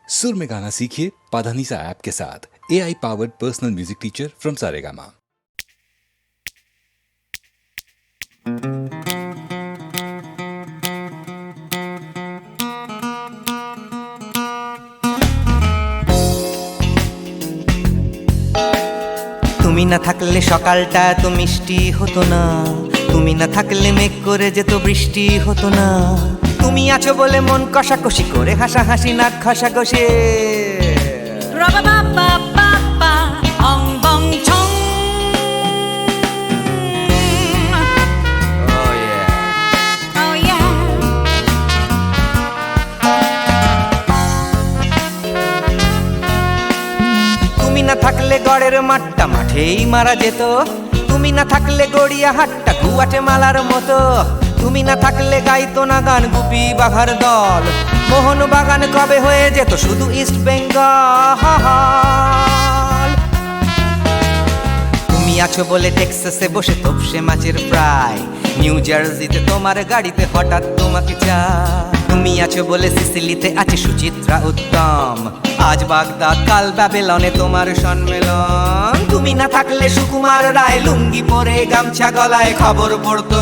सुर में गाना सीखिए पाधानीसा ऐप के साथ। AI powered personal music teacher from Saregama. তুমি না থাকলে সকালটা এত মিষ্টি হতো না, তুমি না থাকলে মেঘ করে যেত বৃষ্টি হতো না। তুমি আছো বলে মন কষাকষি করে হাসাহাসি নাক ঘষাঘষি। তুমি না থাকলে গড়ের মাঠটা মাঠেই মারা যেত, তুমি না থাকলে গড়িয়া হাটটা গুয়াটে মালার মতো। তুমি না থাকলে গাইতো না গান গুপি বাঘার দল, মোহন বাগান কবে হয়ে যেত শুধু ইস্ট বেঙ্গল। তুমি আছো বলে টেক্সাসে বসে তোপসে মাছের ফ্রাই, নিউ জার্সিতে তোমার গাড়িতে হঠাৎ তোমাকে চাই। তুমি আছো বলে সিসিলিতে আছে সুচিত্রা উত্তম, আজ বাগদাদ কাল ব্যাবিলনে তোমার সম্মেলন। তুমি না থাকলে সুকুমার রায় লুঙ্গি পরে গামছা গলায় খবর পড়তো।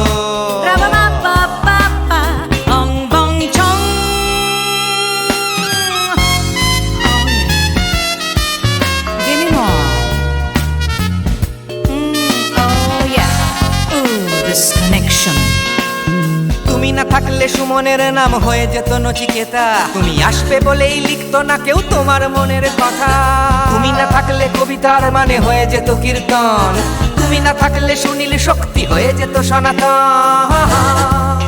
তুমি না থাকলে সুমনের নাম হয়ে যেত নচিকেতা, তুমি আসবে বলেই লিখতো না কেউ তোমার মনের কথা। তুমি না থাকলে কবিতার মানে হয়ে যেত কীর্তন, তুমি না থাকলে সুনীল শক্তি হয়ে যেত সনাতন।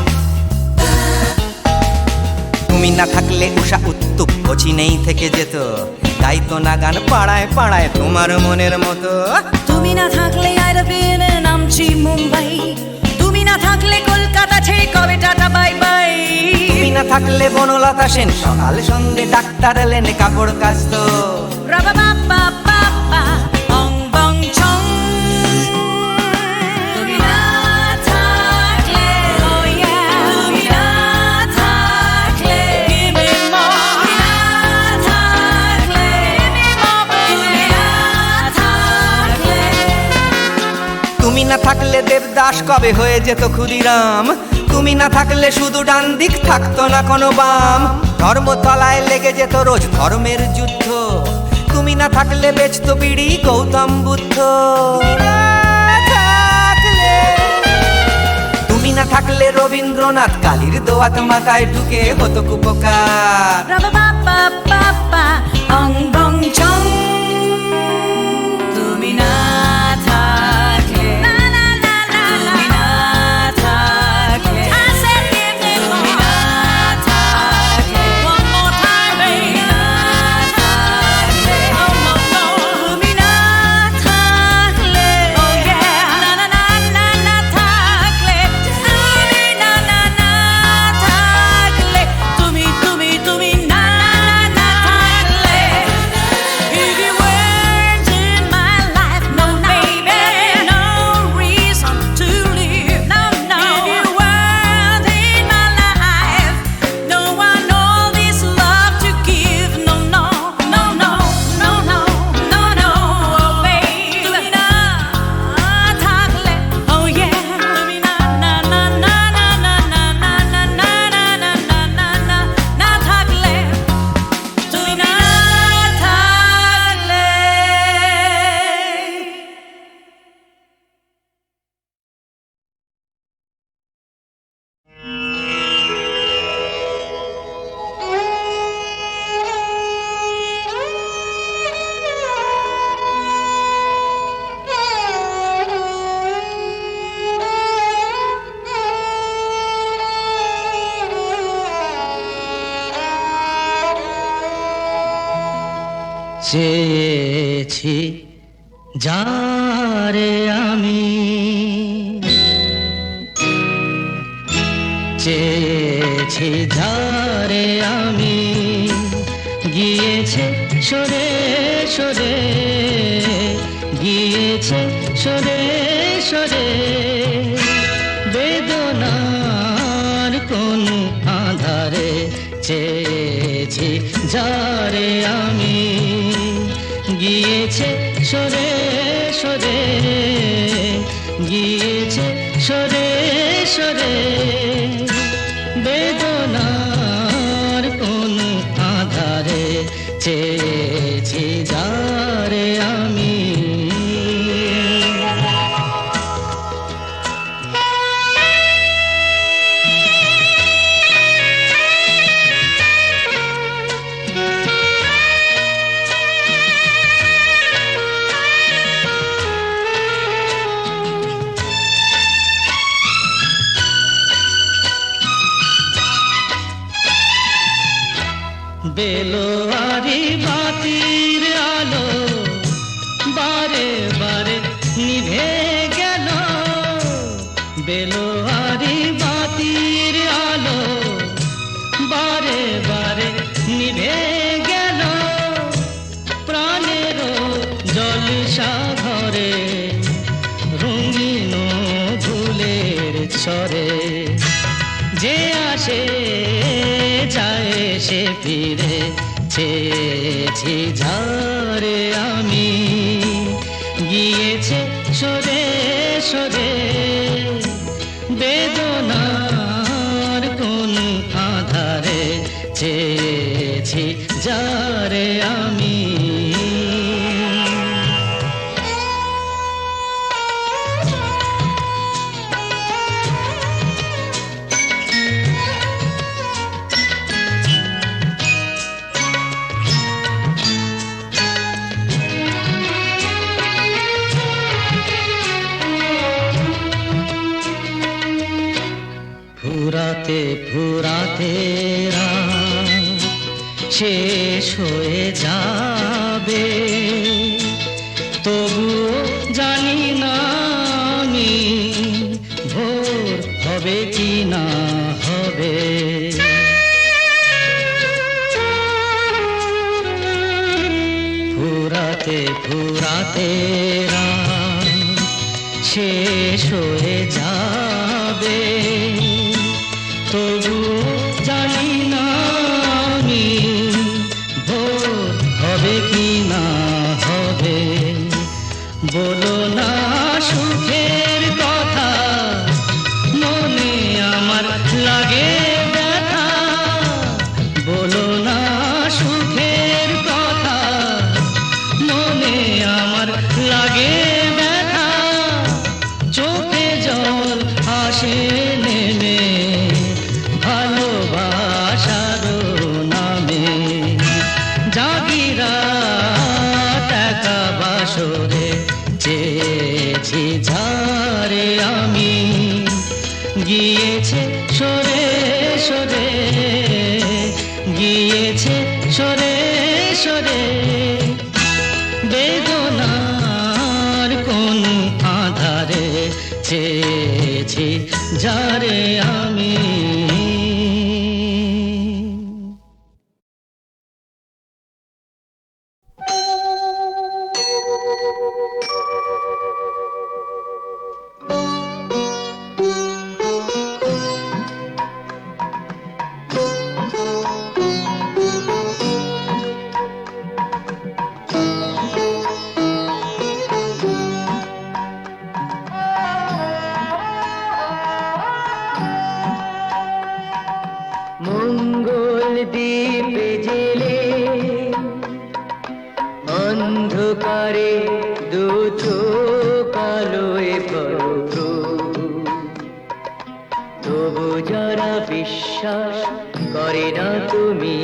তুমি না থাকলে উষা উত্তুপ কোচিনেই থেকে যেত, গাইতো না গান পাড়ায় পাড়ায় তোমার মনের মতো। তুমি না থাকলে আইরবিনে নামছি মুম্বাই, তুমি না থাকলে কলকাতা ছেড়ে কবে টাটা বাই বাই। তুমি না থাকলে বনলতা সেন সকাল সন্ধে ডাক্তার লেনে কাপড় কাচতো। তুমি না থাকলে, oh yeah, তুমি না থাকলে, give me more. তুমি না থাকলে, তুমি না থাকলে। তুমি না থাকলে দেবদাস কবে হয়ে যেত ক্ষুদিরাম, তুমি না থাকলে শুধু ডান দিক থাকতো না কোনো বাম। ধর্মতলায় লেগে যেত রোজ ধর্মের যুদ্ধ, তুমি না থাকলে বেচতো বিড়ি গৌতম বুদ্ধ। তুমি না থাকলে রবীন্দ্রনাথ কালির দোয়াত মাথায় ঢুকে হতো কুপকার। তুমি না থাকলে, তুমি না থাকলে, তুমি না থাকলে, one more time, baby. তুমি না থাকলে, oh yeah, না না না না না থাকলে, তুমি না না না থাকলে, তুমি তুমি তুমি না না থাকলে। If you weren't in my life, no baby, no reason to live, no no. If you weren't in my life, no one all this love to give, no no no no no no no no, oh baby. তুমি না থাকলে, oh yeah, তুমি না না না না না না না না না না না না না না না না থাকলে, তুমি না থাকলে। চেয়েছি যারে আমি, চেয়েছি যারে আমি, গিয়েছে সরে সরে, গিয়েছে সরে সরে। বেদনার কোন আধারে চেয়েছি যারে আমি গিয়েছে সরে সরে গিয়েছে সরে সরে বেদনার কোন আধারে চেয়েছি যারে আমি বেলোয়ারি বাতির আলো বারে বারে নিভে গেল বেলোয়ারি বাতির আলো বারে বারে নিভে গেল প্রাণের জলসা ঘরে রঙিন ফুলের ছড়ে যে আসে যায় সে ফিরে চেয়েছি যারে আমি গিয়েছে সরে সরে বেদনার কোন আধারে চেয়েছি যারে আমি ফুরাতে ফুরাতে রাত শেষ হয়ে যাবে তবুও জানি না আমি ভোর হবে কি না হবে ফুরাতে ফুরাতে রাত শেষ হয়ে যাবে তবু জানি না আমি ভোর হবে কি না হবে বলো না সুখের কথা মনে আমার লাগে ব্যথা বলো না সুখের কথা মনে আমার লাগে ব্যথা চোখে জল আসে নেমে ভালোবাসার নামে জাগিরা টাকা বাসরে চেয়েছি যারে আমি গিয়েছে সরে সরে গিয়েছে সরে সরে বেদনার কোন আধারে চেয়েছি যারে আমি মঙ্গল দ্বীপে জেলে অন্ধকারে দু চোখ আলোয় প্রভু তবু যারা বিশ্বাস করে না তুমি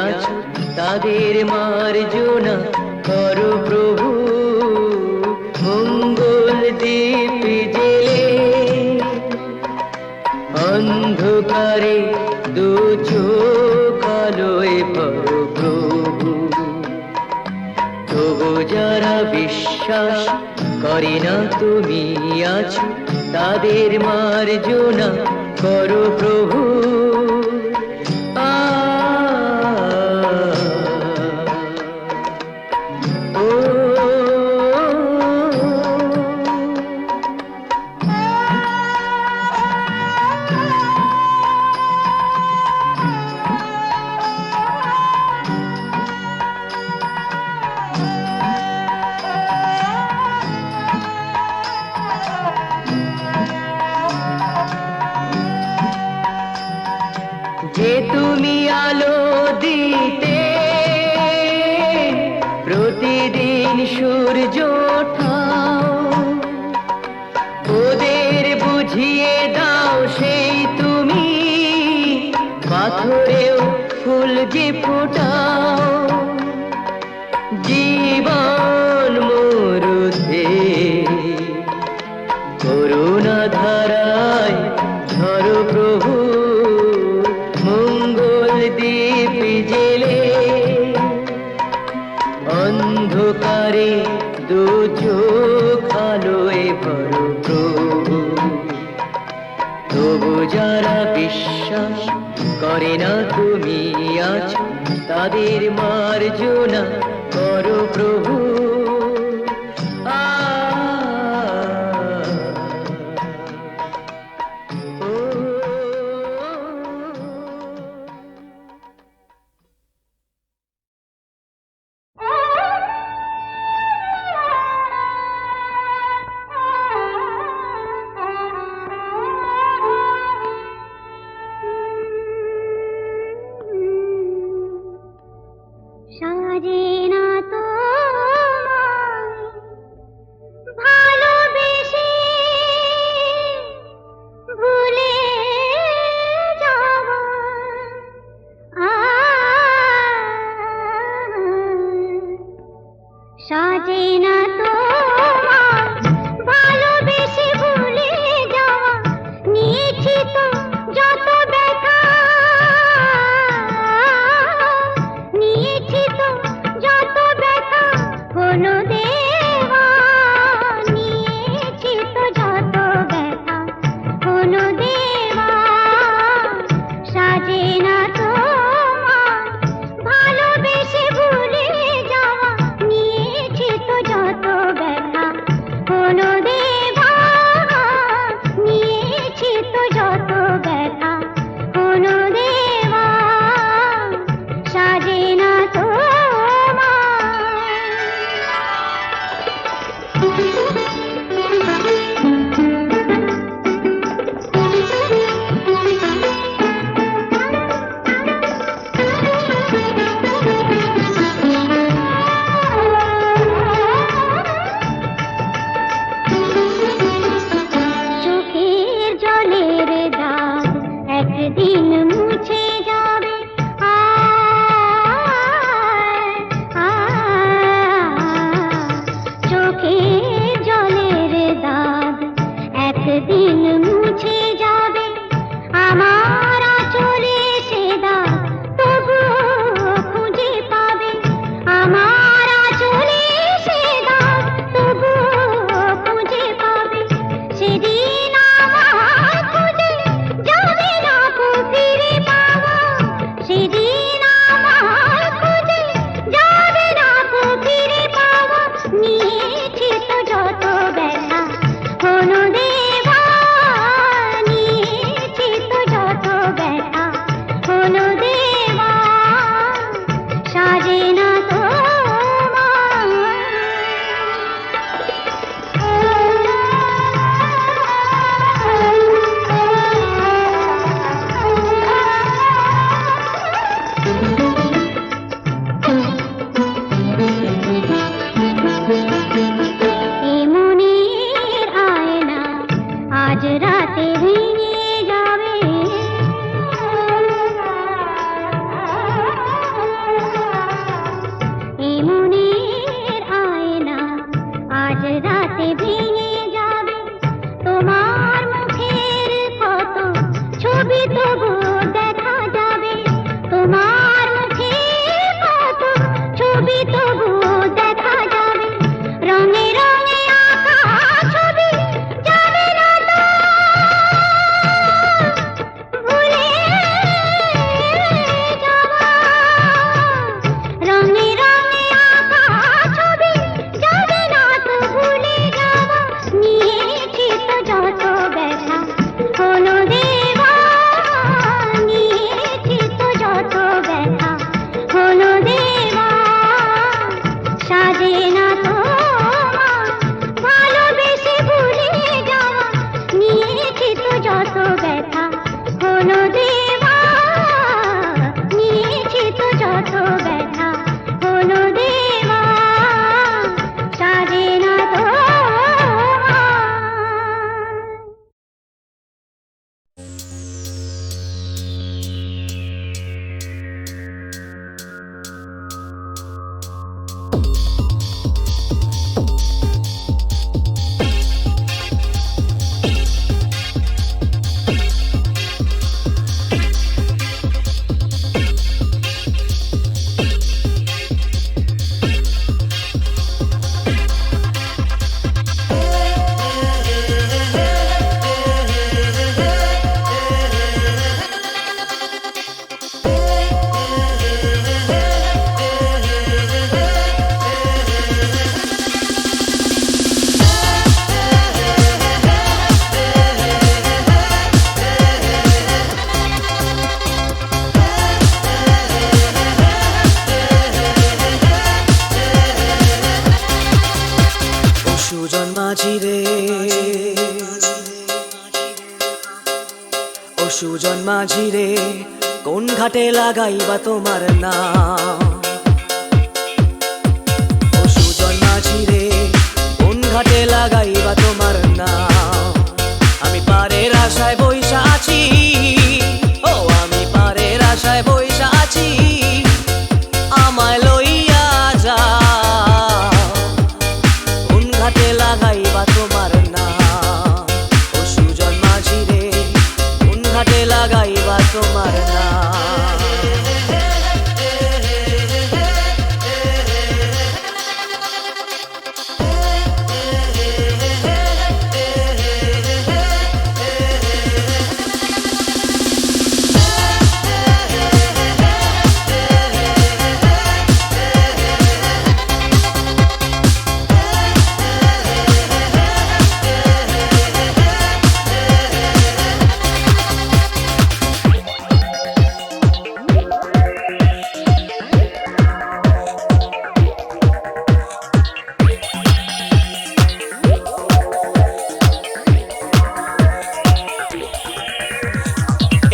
আছো তাদের মার্জনা করো প্রভু মঙ্গল দ্বীপে জেলে অন্ধকারে দু চোখ আলোয় প্রভু তবু যারা বিশ্বাস করে না তুমি আছো তাদের মার্জনা করো প্রভু তোমারে দু চোখ আলোয় ভরো প্রভু। তবু যারা বিশ্বাস করে না তুমি আছো, তাদের মার্জনা করো প্রভু। আ ও সাজে না তোমায় ভালোবেসে ভুলে যাব, সাজে না তোমায় ভালোবেসে ভুলে যাওয়া, নিয়েছি তো যত ব্যথা, নিয়েছি তো যত ব্যথা, কোনো দেওয়া, নিয়েছি তো যত ব্যথা, কোনো দেওয়া, সাজে না তোমায় ভালোবেসে ভুলে যাওয়া, নিয়েছি তো যত ব্যথা, কোনো দেওয়া, নিয়েছি তো যত ব্যথা, কোনো দেওয়া, সাজে না চোখের জলের দাগ একদিন মুছে যাবে, চোখের জলের দাগ একদিন মুছে যাবে, আমার আঁচলে সে দাগ তবুও খুঁজে পাবে, আমার আঁচলে সে দাগ তবুও খুঁজে পাবে, সেদিন আমার খুঁজে যাবে না কো ফিরে পাওয়া, সেদিন আমার খুঁজে যাবে না কো ফিরে পাওয়া, নিয়েছি তো যত ব্যথা, কোনো দেওয়া, নিয়েছি তো যত ব্যথা, কোনো দেওয়া, সাজে না মনের আয়না আজ রাতে ভেঙে যাবে, এই মনের আয়না আজ রাতে ভেঙে যাবে, তোমার মুখের কত ছবি তবু দেখা যাবে, তোমার মুখের কত ছবি তবু দেখা যাবে, রঙে রঙে আঁকা ছবি যাবে না তো ভুলে যাওয়া, রঙে রঙে আঁকা ছবি যাবে না তো ভুলে যাওয়া, নিয়েছি তো যত ব্যথা, কোনো দেওয়া, নিয়েছি তো যত ব্যথা, কোনো দেওয়া, মাঝি রে কোন ঘাটে লাগাইবা তোমার নাম? ও সুজন মাঝি রে কোন ঘাটে লাগাইবা তোমার নাম? আমি পারের আশায় বইসা আছি, ও আমি পারের আশায় বইসা আছি, আমায় লইয়া যাও কোন ঘাটে লাগাইবা তোমার নাম? ও সুজন মাঝি রে কোন ঘাটে লাগাইবা তোমার নাম?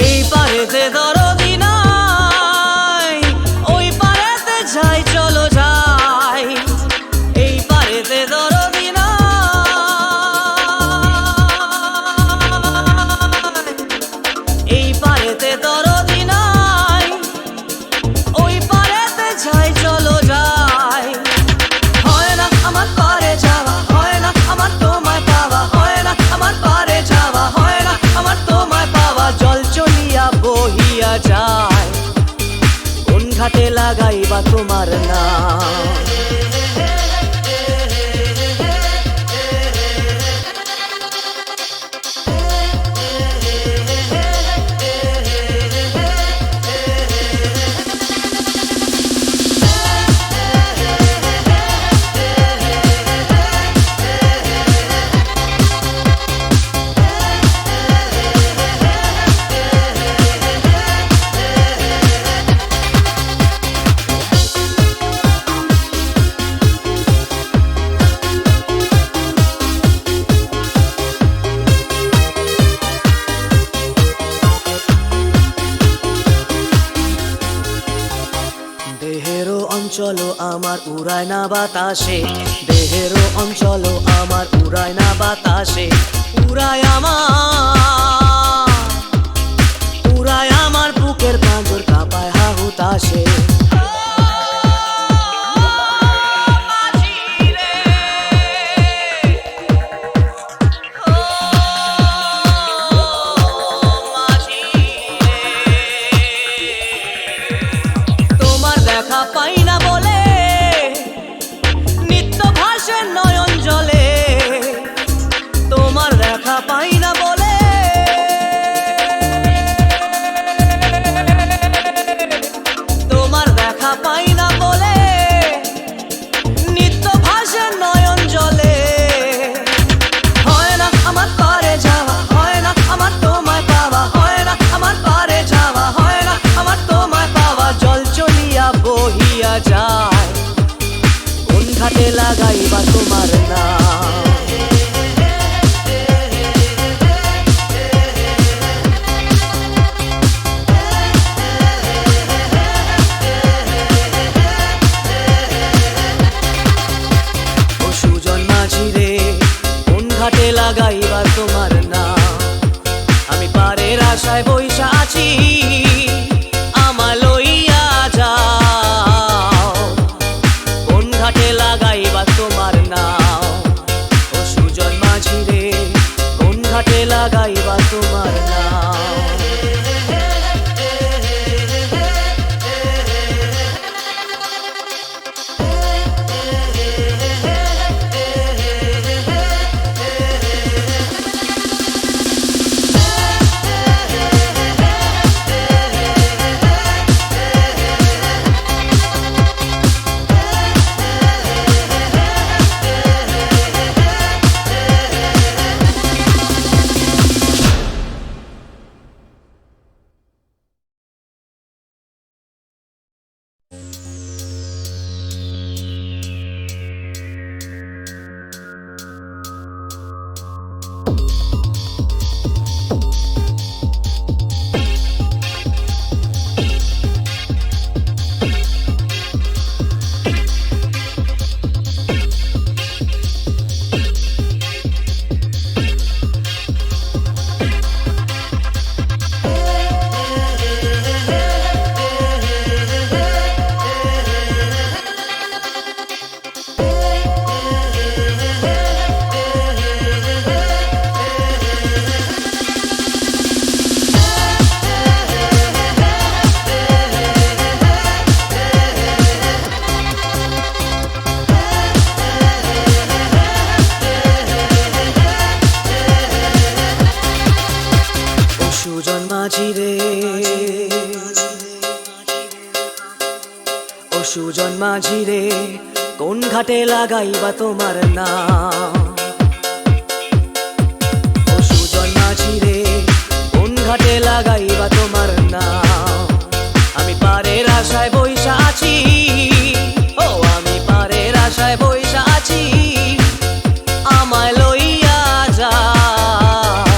এই পারেতে দরদি নাই, ওই পারেতে যাই চলো যাই। এই পারেতে দরদি নাই, এই পারেতে দরদি নাই, ওই পারেতে যাই চলো যাই। হয় না আমার পারে যাওয়া, হয় না আমার তোমায় পাওয়া, হয় না আমার পারে যাওয়া, হয় না আমার তোমায় পাওয়া। জল চলিয়া বহিয়া যায় কোন ঘাটে লাগাইবা তোমার নাম? দেহেরও অঞ্চল আমার উড়ায় না বাতাসে, দেহেরও অঞ্চল আমার উড়ায় না বাতাসে। উড়ায় আমার বুকের পাঁজর কাঁপায় হাহুতাসে। তোমার দেখা পাই না বলে নিত্য ভাসে নয়ন জলে, তোমার দেখা পাই না বলে, তোমার দেখা পাই না বলে নিত্য ভাসে নয়ন জলে। হয় না আমার পারে যাওয়া, হয় না আমার তোমায় পাওয়া, হয় না আমার পারে যাওয়া, হয় না আমার তোমায় পাওয়া। জল চলিয়া বহিয়া যায় কোন ঘাটে লাগাইবা তোমার নাম? ও সুজন মাঝি রে কোন ঘাটে লাগাইবা তোমার নাম? আমি পারের আশায় বইসা আছি, আমায় লইয়া যাও কোন ঘাটে লাগাইবা তোমার নাম? সুজন মাঝি রে কোন ঘাটে লাগাইবা তোমার নাম ও সুজন মাঝি রে কোন ঘাটে লাগাইবা তোমার নাম আমি পারের আশায় বইসা আছি ও আমি পারের আশায় বইসা আছি আমায় লইয়া যাও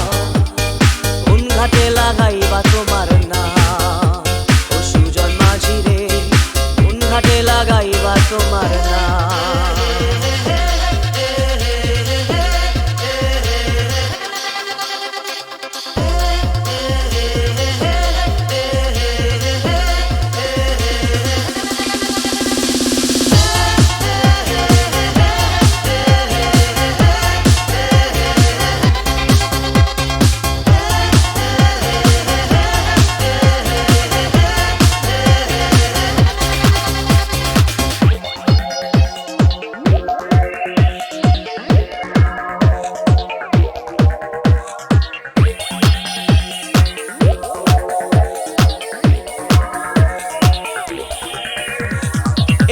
কোন ঘাটে লাগাইবা তোমার নাম ও সুজন মাঝি রে কোন ঘাটে লাগাইবা তোমার নাম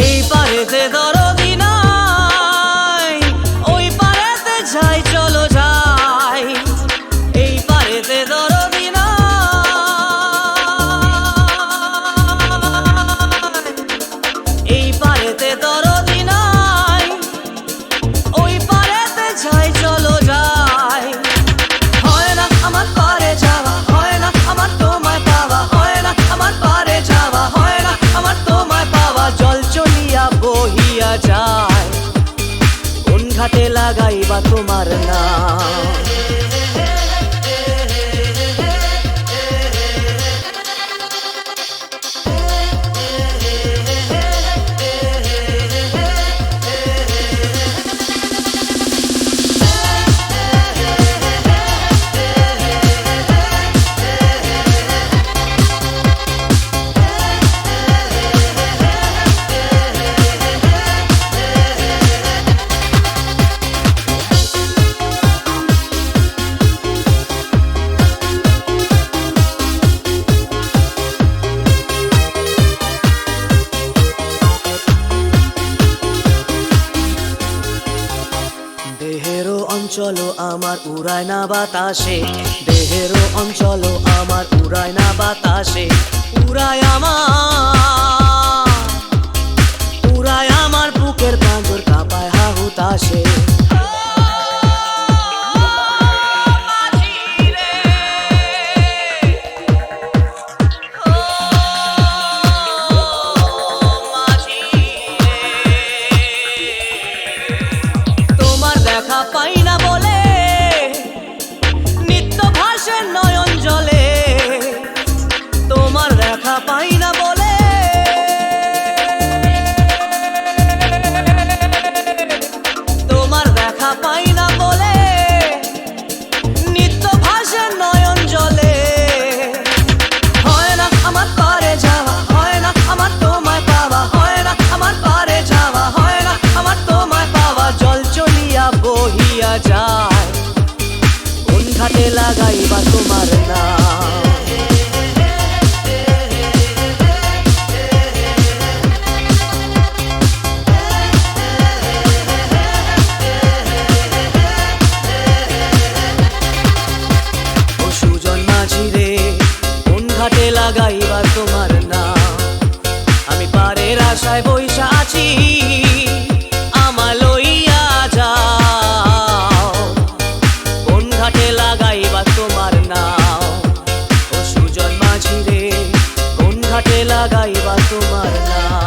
এই পারেতে দরদি নাই ওই পারেতে যাই চলো যাই এই পারেতে দরদি নাই এই পারেতে দরদি নাই ওই পারেতে যাই চলো যাই হয় না আমার পারে যাওয়া হয় না আমার তোমায় পাওয়া হয় না আমার পারে যাওয়া হয় না আমার তোমায় পাওয়া জল চলিয়া বহিয়া যায় কোন ঘাটে লাগাইবা তোমার নাম দেহেরও অঞ্চল আমার উড়ায় না বাতাসে দেহেরও অঞ্চল আমার উড়ায় না বাতাসে উড়ায় আমার বুকের পাঁজর কাঁপায় হাহুতাসে তোমার দেখা পাই না বলে নিত্য ভাসে নয়ন জলে তোমার দেখা পাই না বলে তোমার দেখা পাই না বলে নিত্য ভাসে নয়ন জলে হয় না আমার পারে যাওয়া হয় না আমার তোমায় পাওয়া হয় না আমার পারে যাওয়া হয় না আমার তোমায় পাওয়া জল চলিয়া বহিয়া যায় কোন ঘাটে লাগাইবা তোমার নাম ও সুজন মাঝি রে কোন ঘাটে লাগাইবা তোমার নাম আমি পারের আশায় বইসা আছি আমায় লইয়া যাও কোন ঘাটে লাগাইবা তোমার নাম ও সুজন মাঝি রে কোন ঘাটে লাগাইবা তোমার নাম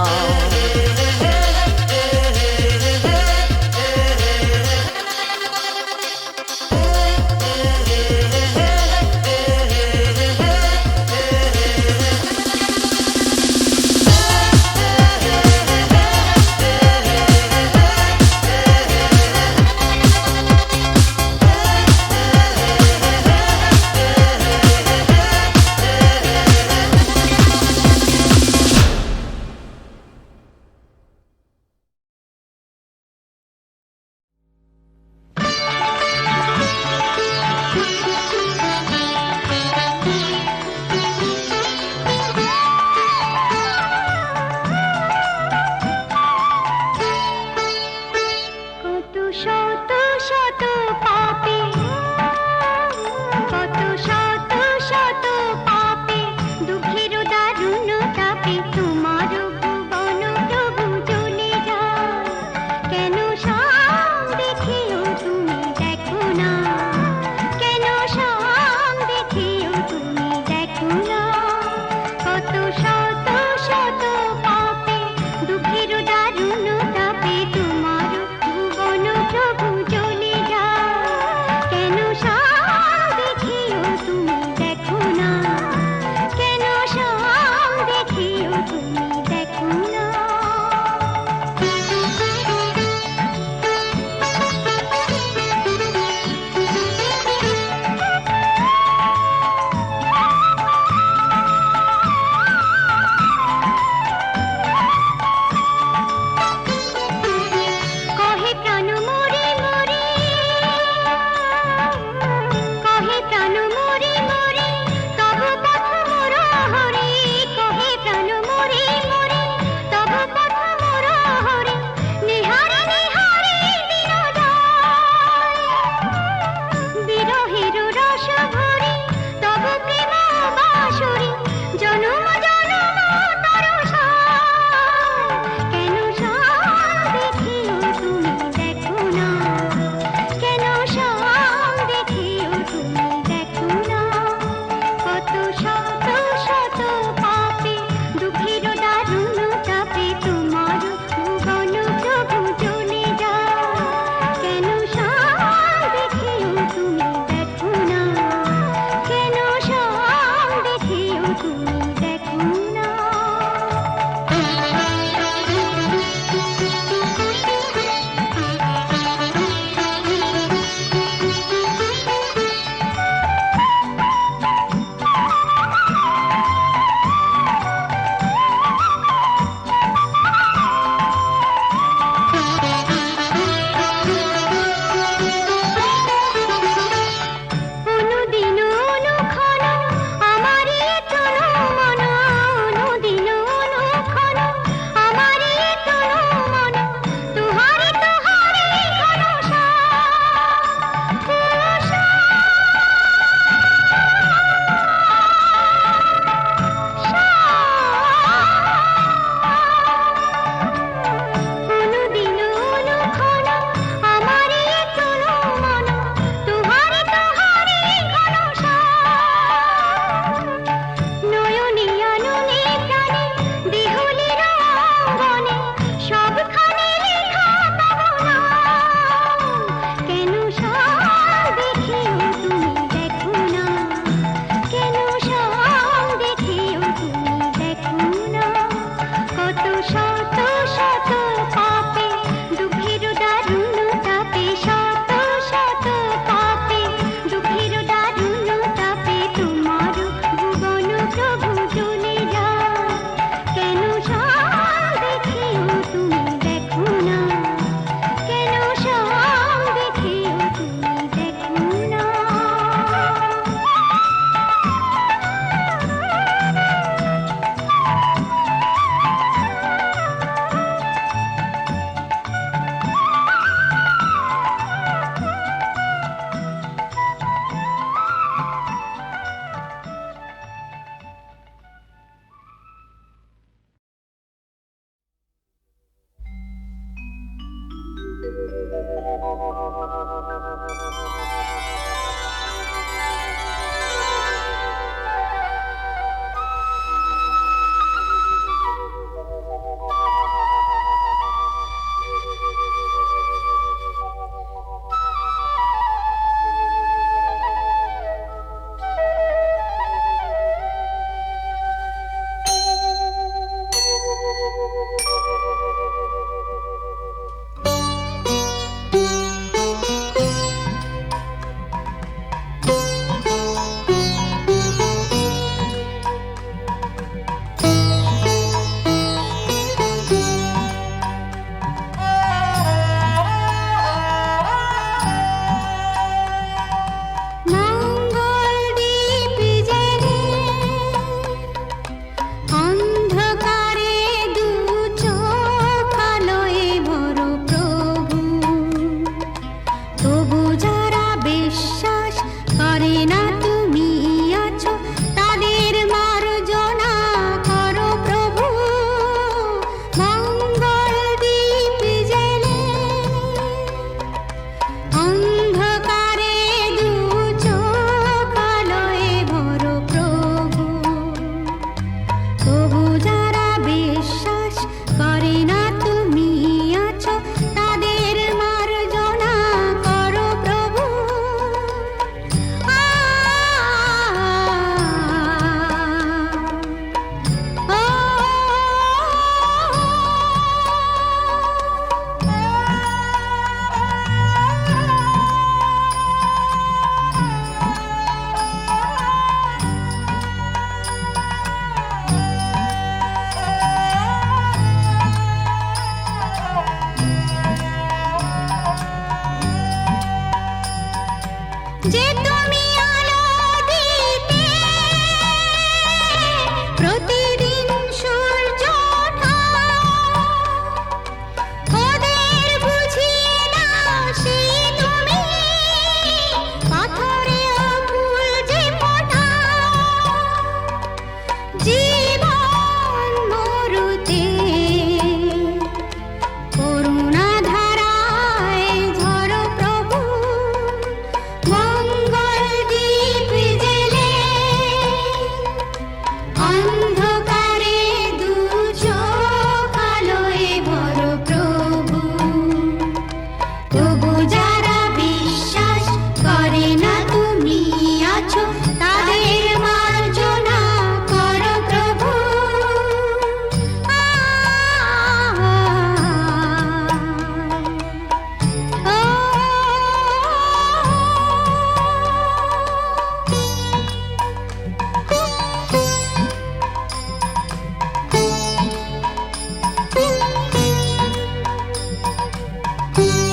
ও